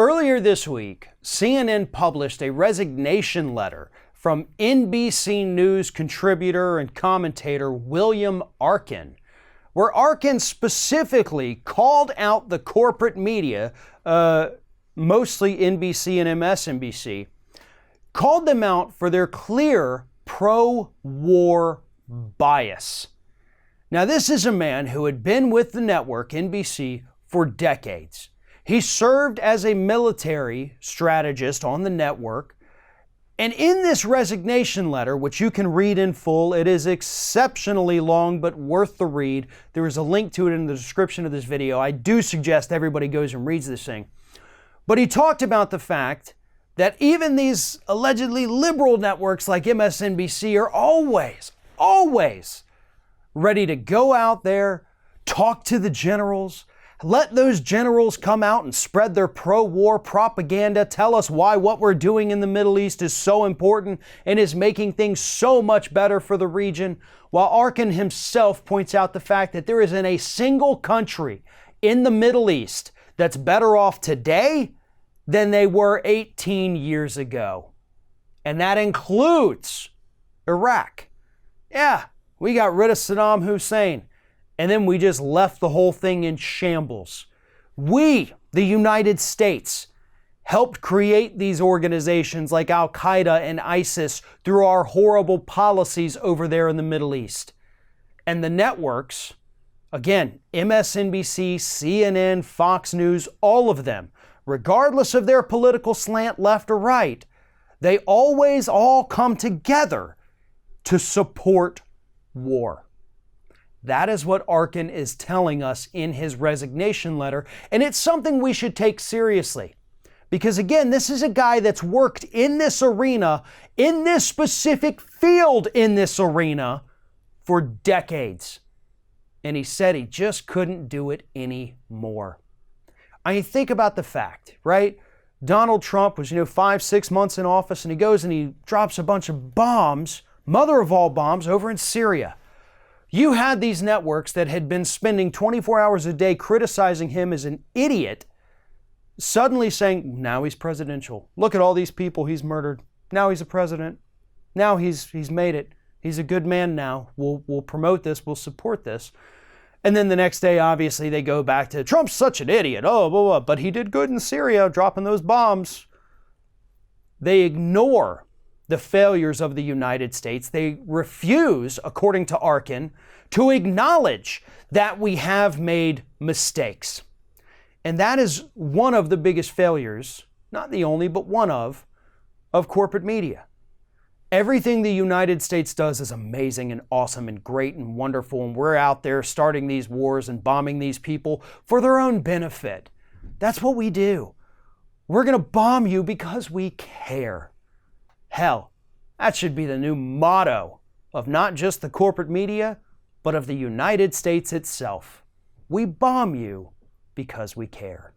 Earlier this week, CNN published a resignation letter from NBC News contributor and commentator William Arkin, where Arkin specifically called out the corporate media, mostly NBC and MSNBC, called them out for their clear pro-war bias. Now, this is a man who had been with the network, NBC, for decades. He served as a military strategist on the network. And in this resignation letter, which you can read in full, it is exceptionally long, but worth the read. There is a link to it in the description of this video. I do suggest everybody goes and reads this thing. But he talked about the fact that even these allegedly liberal networks like MSNBC are always ready to go out there, talk to the generals, let those generals come out and spread their pro-war propaganda, tell us why what we're doing in the Middle East is so important and is making things so much better for the region, while Arkin himself points out the fact that there isn't a single country in the Middle East that's better off today than they were 18 years ago. And that includes Iraq. Yeah, we got rid of Saddam Hussein. And then we just left the whole thing in shambles. We, the United States, helped create these organizations like Al-Qaeda and ISIS through our horrible policies over there in the Middle East. And the networks, again, MSNBC, CNN, Fox News, all of them, regardless of their political slant left or right, they always all come together to support war. That is what Arkin is telling us in his resignation letter, and it's something we should take seriously. Because again, this is a guy that's worked in this arena, in this specific field in this arena, for decades. And he said he just couldn't do it anymore. I mean, think about the fact, right? Donald Trump was, 5-6 months in office, and he goes and he drops a bunch of bombs, mother of all bombs, over in Syria. You had these networks that had been spending 24 hours a day criticizing him as an idiot, suddenly saying, now he's presidential. Look at all these people he's murdered. Now he's a president. Now he's made it. He's a good man now. We'll promote this. We'll support this. And then the next day, obviously, they go back to, Trump's such an idiot. Oh, blah, blah, but he did good in Syria, dropping those bombs. They ignore the failures of the United States. They refuse, according to Arkin, to acknowledge that we have made mistakes. And that is one of the biggest failures, not the only, but one of corporate media. Everything the United States does is amazing and awesome and great and wonderful, and we're out there starting these wars and bombing these people for their own benefit. That's what we do. We're going to bomb you because we care. Hell, that should be the new motto of not just the corporate media, but of the United States itself. We bomb you because we care.